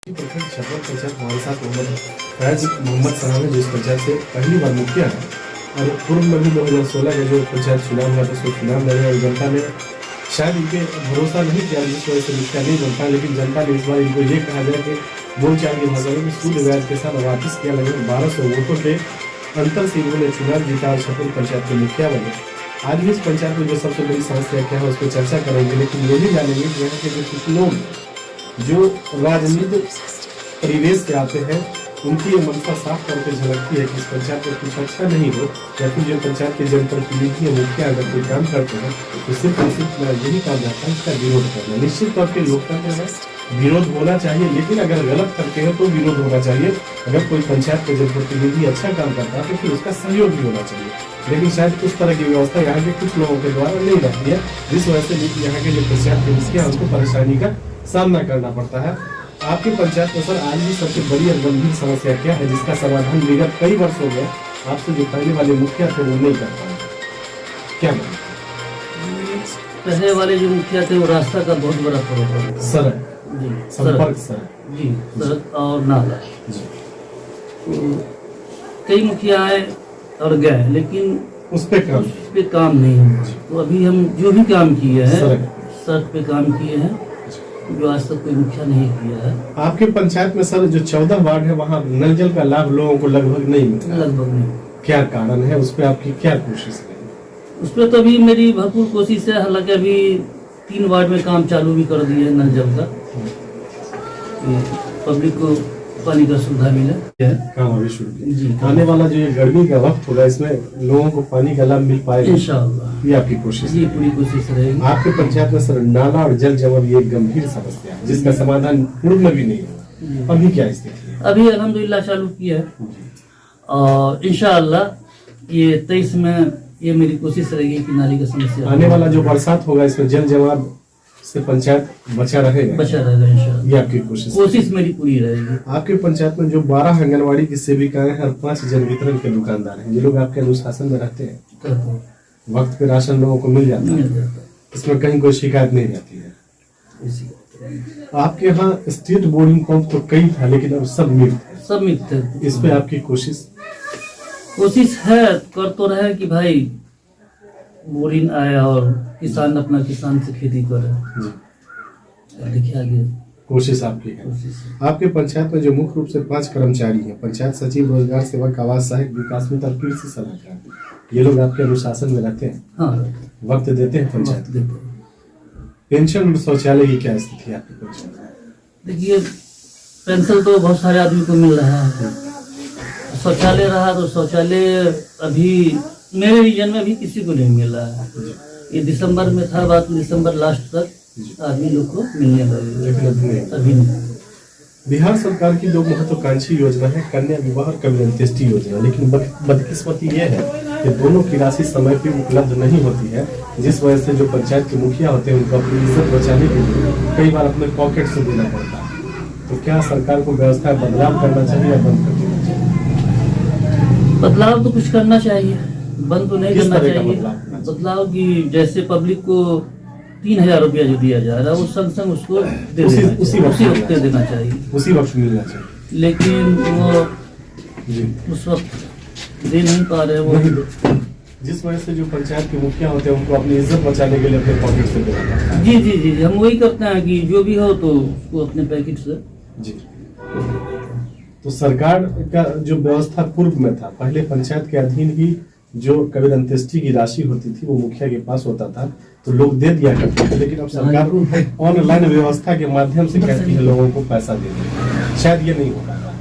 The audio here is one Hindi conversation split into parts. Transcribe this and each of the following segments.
छप्पन पंचायत हमारे साथ फैज मोहम्मद साहब है, जो इस पंचायत से पहली बार मुखिया है और पूर्व में भी 2016 का जो पंचायत चुनाव हुआ था उसको चुनाव लड़े और जनता ने शायद इनके भरोसा नहीं किया, जिस वजह से मुखिया नहीं बनता। लेकिन जनता ने इस बार इनको ये कहा जाए कि बोलचाल की भाषा में सूद ब्याज के साथ वापस किया, लगभग 1200 वोटों के अंतर से इन्होंने चुनाव जीता और छप्पन पंचायत के मुखिया बने। आज भी इस पंचायत में जो सबसे बड़ी समस्या क्या है उस पर चर्चा करेंगे, लेकिन ये भी जानेंगे कि यहाँ के जो कुछ लोग जो राजनीतिक परिवेश से आते हैं उनकी ये मनसा साफ तौर पर झलकती है कि इस पंचायत में कुछ अच्छा नहीं हो, या फिर जो पंचायत के जनप्रतिनिधि है मुखिया अगर कोई काम करते हैं तो सिर्फ और सिर्फ यही काम रहता है इसका विरोध करना। निश्चित तौर पर लोकतंत्र है, विरोध होना चाहिए, लेकिन अगर गलत करते हैं तो विरोध होना चाहिए। अगर कोई पंचायत के जनप्रतिनिधि अच्छा काम करता है तो फिर उसका सहयोग भी होना चाहिए, लेकिन शायद उस तरह की व्यवस्था यहाँ के कुछ लोगों के द्वारा नहीं रहती है, जिस वजह से यहाँ के जो पंचायत के मुखिया उनको परेशानी का सामना करना पड़ता है। आपकी पंचायत में सर आज भी सबसे बड़ी और गंभीर समस्या क्या है जिसका समाधान विगत कई वर्ष हो गए आपसे जो पहले वाले मुखिया थे वो नहीं कर पाए? क्या पहले वाले जो मुखिया थे वो रास्ता का बहुत बड़ा प्रॉब्लम था। सड़क जी, संपर्क सड़क और नाला। कई मुखिया आए और गए, लेकिन उस पे काम नहीं हुआ। तो अभी हम जो भी काम किए हैं सड़क पे काम किए हैं, जो आज तक कोई मुखिया नहीं किया है। आपके पंचायत में सर जो 14 वार्ड है वहाँ नल जल का लाभ लोगों को लगभग नहीं मिलता, लगभग नहीं। क्या कारण है? उस पर आपकी क्या कोशिश है? उस पर तो अभी मेरी भरपूर कोशिश है, हालांकि अभी 3 वार्ड में काम चालू भी कर दिए है नल जल का, पब्लिक को पानी का सुविधा मिले। काम अभी शुरू किया। आने वाला जो ये गर्मी का वक्त होगा इसमें लोगों को पानी का लाभ मिल पाएगा इंशाअल्लाह, ये आपकी कोशिश? जी पूरी कोशिश रहेगी। आपके पंचायत में सर नाला और जल जमाव ये एक गंभीर समस्या है जिसका समाधान पूर्व में भी नहीं हुआ, अभी क्या स्थिति है? अभी अल्हम्दुलिल्लाह चालू किया है और इंशाअल्लाह ये 23 में ये मेरी कोशिश रहेगी कि नाली का समस्या। आने वाला जो बरसात होगा इसमें जल जमाव से पंचायत बचा रहेगा इंशाअल्लाह, ये आपकी कोशिश मेरी पूरी रहेगी। आपके पंचायत में जो 12 आंगनबाड़ी की सेविकाएं हैं और 5 जन वितरण के दुकानदार हैं, ये लोग आपके अनुशासन में रहते हैं, वक्त पे राशन लोगों को मिल जाता है, इसमें कहीं कोई शिकायत नहीं रहती है। आपके यहाँ स्टेट बोर्डिंग पंप तो कई था लेकिन अब सब मिट है, इस पे आपकी कोशिश है कर तो रहे कि भाई बोरिंग आए और किसान अपना किसान से खेती करे। देखिए आगे कोशिश आपकी है। आपके पंचायत में जो मुख्य रूप से 5 कर्मचारी हैं, पंचायत सचिव, रोजगार सेवक, आवास सहायक, विकास मित्र और कृषि सलाहकार, ये लोग आपके अनुशासन में रहते हैं? हाँ, वक्त देते हैं पंचायत को? पेंशन और शौचालय की क्या स्थिति है आपके पंचायत में? देखिए पेंशन तो बहुत सारे आदमी को मिल रहा है, शौचालय रहा तो शौचालय अभी मेरे रीजन में भी किसी को नहीं मिल रहा है। ये दिसंबर में था, बात दिसंबर लास्ट तक आदमी लोग को मिलने लगे, लेकिन अभी नहीं। बिहार सरकार की 2 महत्वाकांक्षी योजना है, कन्या विवाह और कन्या अंत्येष्टि योजना, लेकिन बदकिस्मती ये है कि दोनों की राशि समय पर उपलब्ध नहीं होती है, जिस वजह से जो पंचायत के मुखिया होते हैं उनको अपनी इज्जत बचाने के लिए कई बार अपने पॉकेट से देना पड़ता है। तो क्या सरकार को व्यवस्था बदलाव करना चाहिए या बंद कर देना चाहिए? बदलाव तो कुछ करना चाहिए, बंद तो नहीं करना चाहिए। बदलाव की जैसे पब्लिक को 3000 रुपया जो दिया जा रहा है वो संग संग उसको उसी वक्त देना चाहिए, उसी वक्त मिलना चाहिए, लेकिन वो उस वक्त दे नहीं पा रहे वो, जिस वजह से जो पंचायत के मुखिया होते हैं उनको अपनी इज्जत बचाने के लिए अपने पॉकेट से देना पड़ता है। जी हम वही करते हैं कि जो भी हो तो उसको अपने पैकेट से। जी, तो सरकार का जो व्यवस्था पूर्व में था, पहले पंचायत के अधीन ही जो कबीर अंत्येष्टि की राशि होती थी वो मुखिया के पास होता था तो लोग दे दिया करते थे, लेकिन अब सरकार ऑनलाइन व्यवस्था के माध्यम से कहती है लोगों को पैसा दे दें, शायद ये नहीं हो पाता।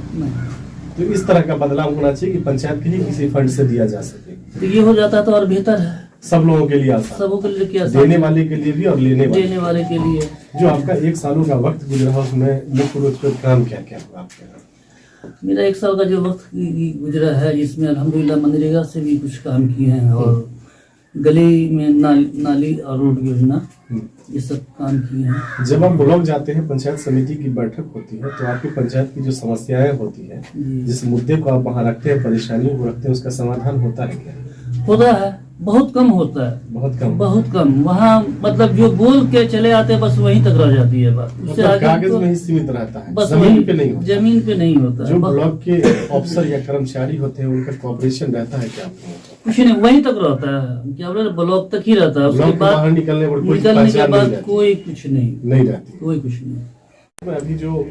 तो इस तरह का बदलाव होना चाहिए कि पंचायत के ही किसी फंड से दिया जा सके, तो ये हो जाता तो और बेहतर है, सब लोगों के लिए आसान, सबों के लिए क्या, देने वाले के लिए भी और लेने वाले के लिए। जो आपका 1 सालों का वक्त गुजरा उसमें मुख्य रूप से काम क्या क्या हुआ आपके यहाँ? मेरा 1 साल का जो वक्त गुजरा है जिसमें अल्हम्दुलिल्लाह मनरेगा से भी कुछ काम किए हैं और गली में नाली और रोड योजना ये सब काम किए हैं। जब आप ब्लॉक जाते हैं, पंचायत समिति की बैठक होती है तो आपकी पंचायत की जो समस्याएं होती है, जिस मुद्दे को आप वहाँ रखते हैं, परेशानियों को रखते हैं, उसका समाधान होता है क्या? होता है, बहुत कम होता है, बहुत कम। बहुत कम। वहाँ मतलब जो बोल के चले आते हैं बस वहीं तक रह जाती है बात, उससे मतलब आगे कागज तो में ही सीमित रहता है, बस जमीन वहीं- पे नहीं होता। जमीन पे नहीं होता है। जो ब्लॉक के अफसर या कर्मचारी होते हैं उनका कॉपरेशन रहता है क्या? कुछ नहीं, वहीं तक रहता है, क्या बोले ब्लॉक तक ही रहता है, ब्लॉक उसके के बाद बाहर निकलने पर कोई निकलने के पहचान बाद नहीं रहती। कोई कुछ नहीं, नहीं रहती। कोई कुछ नहीं। अभी जो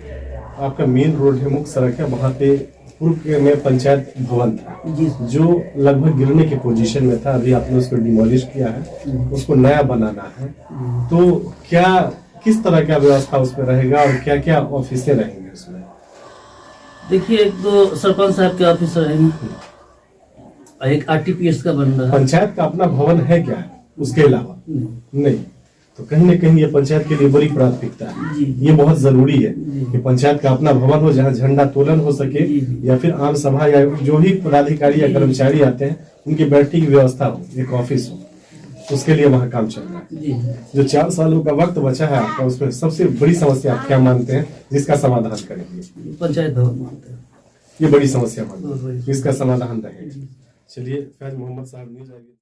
आपका मेन रोड है, मुख्य सड़क है, वहाँ पे पूर्व में पंचायत भवन था जी जो लगभग गिरने की पोजीशन में था। अभी आपने उसको डिमोलिश किया है, उसको नया बनाना है, तो क्या किस तरह का व्यवस्था उसमें रहेगा और क्या क्या ऑफिसें रहेंगे उसमें? देखिए, एक तो सरपंच साहब के ऑफिस रहेंगे, और एक आरटीपीएस का बन रहा है। पंचायत का अपना भवन है क्या उसके अलावा? नहीं। नहीं। तो कहीं न कहीं ये पंचायत के लिए बड़ी प्राथमिकता है, जी। ये बहुत जरूरी है जी। कि पंचायत का अपना भवन हो जहाँ झंडा तोलन हो सके, जी। या फिर आम सभा या जो भी पदाधिकारी या जी। कर्मचारी आते हैं उनकी बैठने की व्यवस्था हो, एक ऑफिस हो, उसके लिए वहाँ काम चल रहा है। जी। जो 4 सालों का वक्त बचा है आपका, उसमें सबसे बड़ी समस्या आप क्या मानते हैं जिसका समाधान करेंगे? पंचायत भवन मानते हैं, ये बड़ी समस्या मानते बहुत हैं, बड़ी। इसका समाधान रहेगा। चलिए, फैज मोहम्मद साहब न्यूज़